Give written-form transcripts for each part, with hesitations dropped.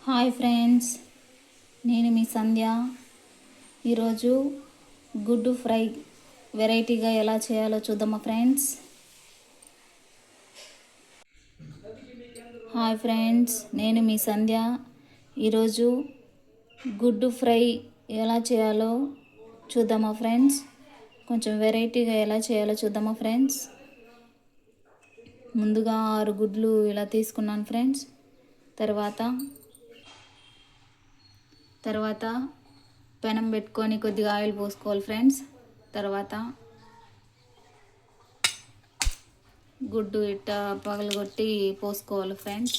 Hi friends, నేను మీ సంధ్య. ఈరోజు గుడ్డు ఫ్రై వెరైటీగా ఎలా చేయాలో చూద్దామా ఫ్రెండ్స్. హాయ్ ఫ్రెండ్స్, నేను మీ సంధ్య. ఈరోజు గుడ్డు ఫ్రై ఎలా చేయాలో చూద్దామా ఫ్రెండ్స్. కొంచెం వెరైటీగా ఎలా చేయాలో చూద్దామా ఫ్రెండ్స్. ముందుగా 6 గుడ్లు ఇలా తీసుకున్నాను ఫ్రెండ్స్. తర్వాత పెనం పెట్టుకొని కొద్దిగా ఆయిల్ పోసుకోవాలి ఫ్రెండ్స్. తర్వాత గుడ్డు ఇట్ట పగలగొట్టి పోసుకోవాలి ఫ్రెండ్స్.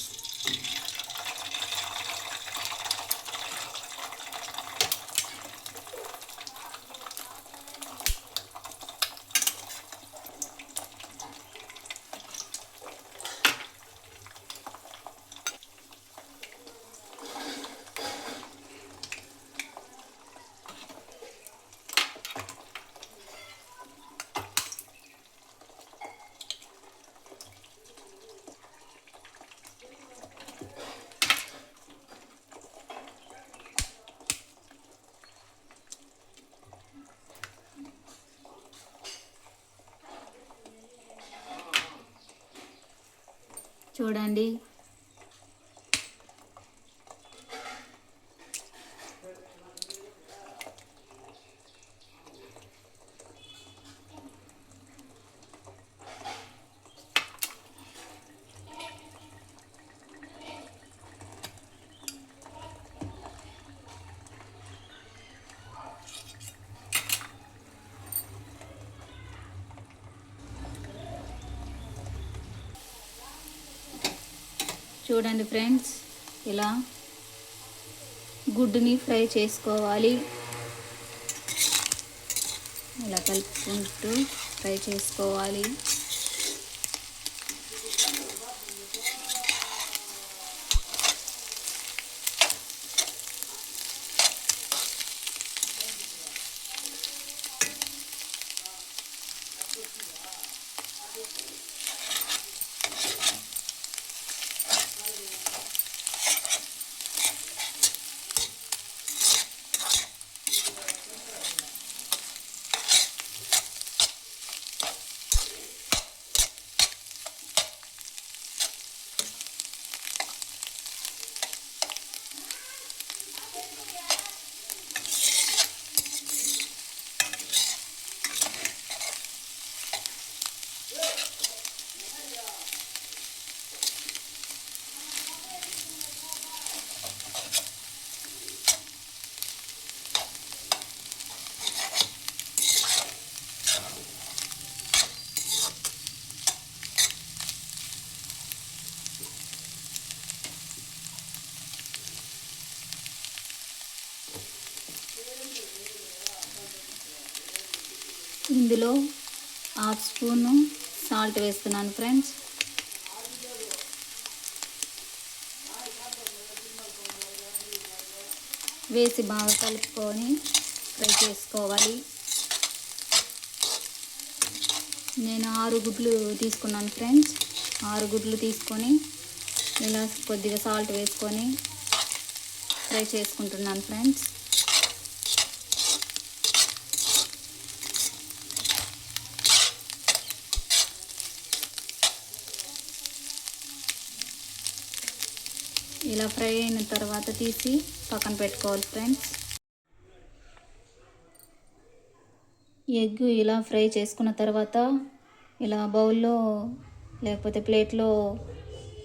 చూడండి, చూడండి ఫ్రెండ్స్, ఇలా గుడ్డుని ఫ్రై చేసుకోవాలి. ఇలా కలుపుకుంటూ ఫ్రై చేసుకోవాలి. ఇందులో 1/2 స్పూను సాల్ట్ వేస్తున్నాను ఫ్రెండ్స్. వేసి బాగా కలుపుకొని ఫ్రై చేసుకోవాలి. నేను 6 గుడ్లు తీసుకున్నాను ఫ్రెండ్స్. 6 గుడ్లు తీసుకొని ఇలా కొద్దిగా సాల్ట్ వేసుకొని ఫ్రై చేసుకుంటున్నాను ఫ్రెండ్స్. ఇలా ఫ్రై అయిన తర్వాత తీసి పక్కన పెట్టుకోవాలి ఫ్రెండ్స్. ఎగ్ ఇలా ఫ్రై చేసుకున్న తర్వాత ఇలా బౌల్లో లేకపోతే ప్లేట్లో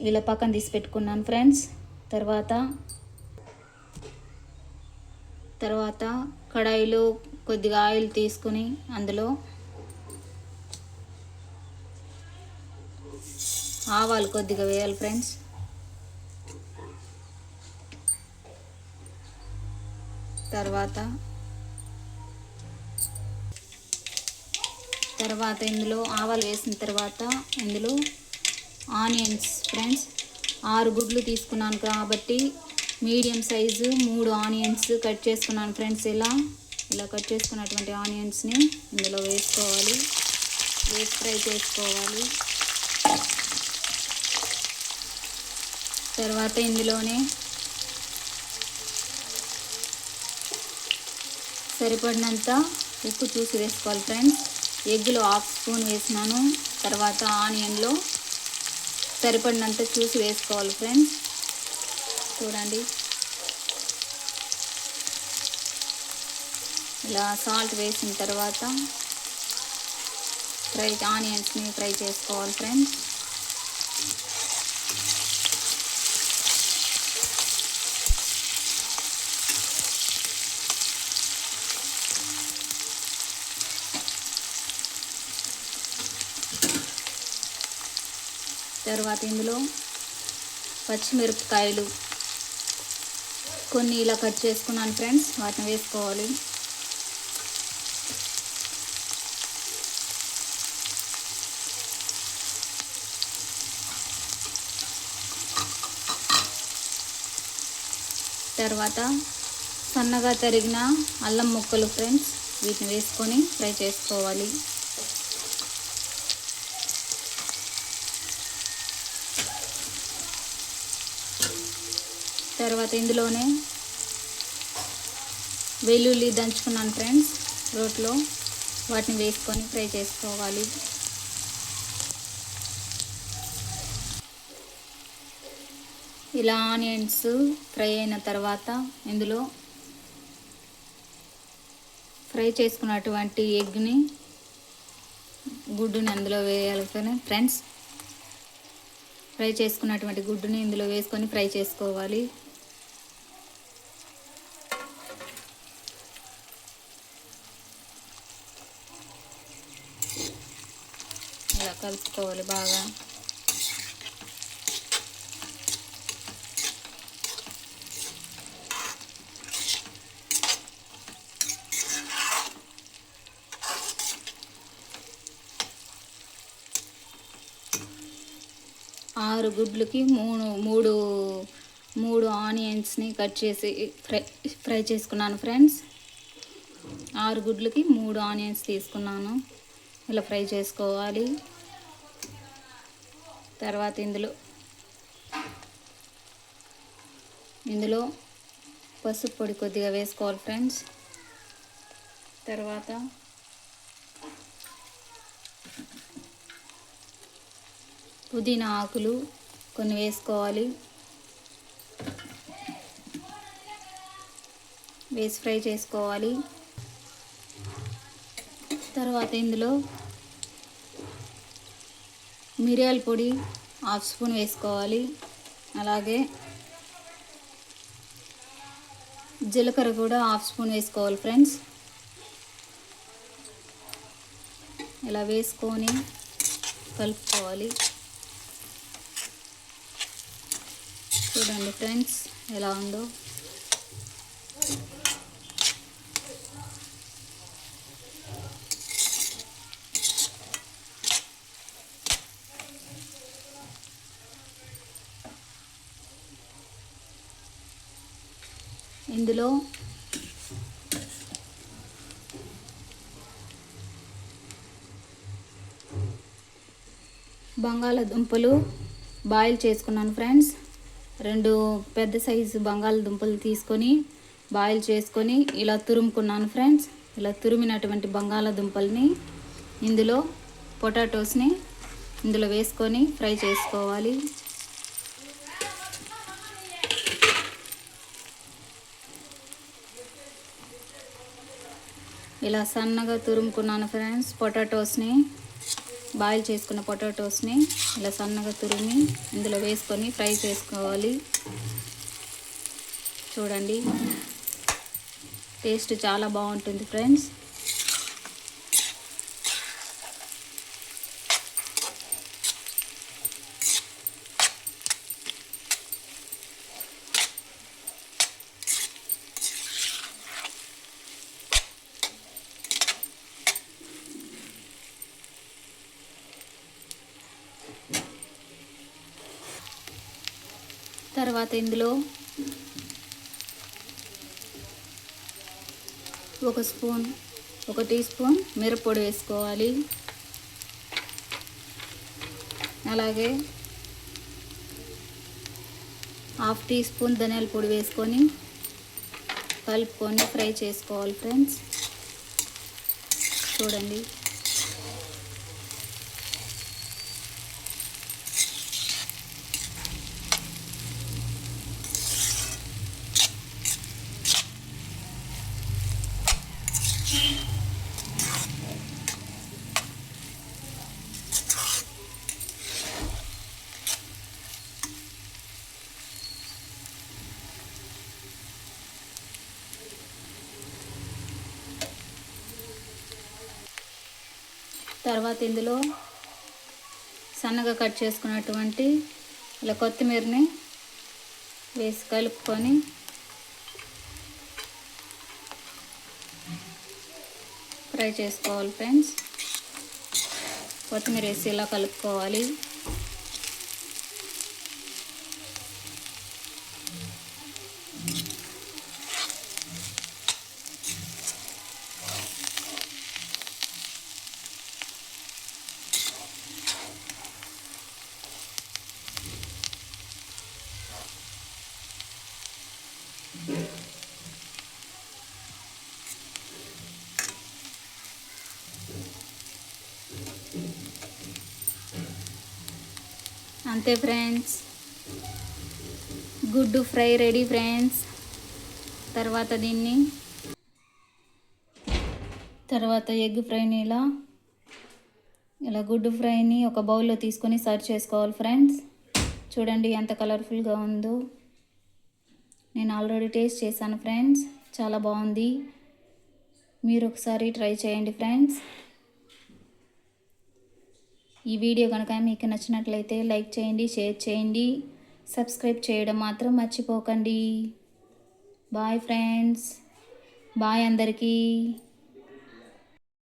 ఇలా పక్కన తీసి పెట్టుకున్నాను ఫ్రెండ్స్. తర్వాత కడాయిలో కొద్దిగా ఆయిల్ తీసుకుని అందులో ఆవాలు కొద్దిగా వేయాలి ఫ్రెండ్స్. తర్వాత ఇందులో ఆవాలు వేసిన తర్వాత ఇందులో ఆనియన్స్ ఫ్రెండ్స్. 6 గుడ్లు తీసుకున్నాను కాబట్టి మీడియం సైజు 3 ఆనియన్స్ కట్ చేసుకున్నాను ఫ్రెండ్స్. ఇలా కట్ చేసుకున్నటువంటి ఆనియన్స్ని ఇందులో వేసుకోవాలి. వేసి ఫ్రై చేసుకోవాలి. తర్వాత ఇందులోనే సరిపడినంత ఉప్పు చూసి వేసుకోవాలి ఫ్రెండ్స్. ఎగ్గులో 1/2 స్పూన్ వేసినాను. తర్వాత ఆనియన్లో సరిపడినంత చూసి వేసుకోవాలి ఫ్రెండ్స్. చూడండి, ఇలా సాల్ట్ వేసిన తర్వాత ఆనియన్స్ని ఫ్రై చేసుకోవాలి ఫ్రెండ్స్. తర్వాత ఇందులో పచ్చిమిరపకాయలు కొన్ని ఇలా కట్ చేసుకున్నాను ఫ్రెండ్స్, వాటిని వేసుకోవాలి. తర్వాత సన్నగా తరిగిన అల్లం ముక్కలు ఫ్రెండ్స్, వీటిని వేసుకొని ఫ్రై చేసుకోవాలి. తర్వాత ఇందులోనే వెల్లుల్లి దంచుకున్నాను ఫ్రెండ్స్ రోట్లో, వాటిని వేసుకొని ఫ్రై చేసుకోవాలి. ఇలా ఆనియన్స్ ఫ్రై అయిన తర్వాత ఇందులో ఫ్రై చేసుకున్నటువంటి ఎగ్ని, గుడ్డుని అందులో వేయాలి ఫ్రెండ్స్. ఫ్రై చేసుకున్నటువంటి గుడ్డుని ఇందులో వేసుకొని ఫ్రై చేసుకోవాలి. ఇలా కలుపుకోవాలి బాగా. ఆరు గుడ్లకి మూడు ఆనియన్స్ని కట్ చేసి ఫ్రై చేసుకున్నాను ఫ్రెండ్స్. 6 గుడ్లకి 3 ఆనియన్స్ తీసుకున్నాను. ఇలా ఫ్రై చేసుకోవాలి. తర్వాత ఇందులో పసుపు పొడి కొద్దిగా వేసుకోవాలి ఫ్రెండ్స్. తర్వాత పుదీనా ఆకులు కొన్ని వేసుకోవాలి. వేసి ఫ్రై చేసుకోవాలి. తర్వాత ఇందులో మిరియాల పొడి 1/2 స్పూన్ వేసుకోవాలి. అలాగే జీలకర్ర కూడా 1/2 స్పూన్ వేసుకోవాలి ఫ్రెండ్స్. ఇలా వేసుకొని కలుపుకోవాలి. చూడండి ఫ్రెండ్స్ ఎలా ఉందో. ఇందులో బంగాళదుంపలు బాయిల్ చేసుకున్నాను ఫ్రెండ్స్. 2 పెద్ద సైజు బంగాళదుంపలు తీసుకొని బాయిల్ చేసుకొని ఇలా తురుముకున్నాను ఫ్రెండ్స్. ఇలా తురిమినటువంటి బంగాళదుంపల్ని ఇందులో పొటాటోస్ని ఇందులో వేసుకొని ఫ్రై చేసుకోవాలి. ఇలా సన్నగా తురుముకున్నాను ఫ్రెండ్స్. బాయిల్ చేసుకున్న పొటాటోస్ని ఇలా సన్నగా తురిమి ఇందులో వేసుకొని ఫ్రై చేసుకోవాలి. చూడండి, టేస్ట్ చాలా బాగుంటుంది ఫ్రెండ్స్. తర్వాత ఇందులో 1 టీ స్పూన్ మిరప్పొడి వేసుకోవాలి. అలాగే 1/2 టీ స్పూన్ ధనియాల పొడి వేసుకొని కలుపుకొని ఫ్రై చేసుకోవాలి ఫ్రెండ్స్. చూడండి. తర్వాత ఇందులో సన్నగా కట్ చేసుకున్నటువంటి ఇలా కొత్తిమీరని వేసి కలుపుకొని ఫ్రై చేసుకోవాలి ఫ్రెండ్స్. కొత్తిమీర వేసి ఇలా కలుపుకోవాలి. అంతే ఫ్రెండ్స్, గుడ్డు ఫ్రై రెడీ ఫ్రెండ్స్. తర్వాత ఎగ్ ఫ్రైని ఇలా గుడ్డు ఫ్రైని ఒక బౌల్లో తీసుకొని సర్వ్ చేసుకోవాలి ఫ్రెండ్స్. చూడండి ఎంత కలర్ఫుల్గా ఉందో. నేను ఆల్రెడీ టేస్ట్ చేశాను ఫ్రెండ్స్, చాలా బాగుంది. మీరు ఒకసారి ట్రై చేయండి ఫ్రెండ్స్. ఈ వీడియో కనుక మీకు నచ్చినట్లయితే లైక్ చేయండి, షేర్ చేయండి, సబ్స్క్రైబ్ చేయడం మాత్రం మర్చిపోకండి. బాయ్ ఫ్రెండ్స్, బాయ్ అందరికీ.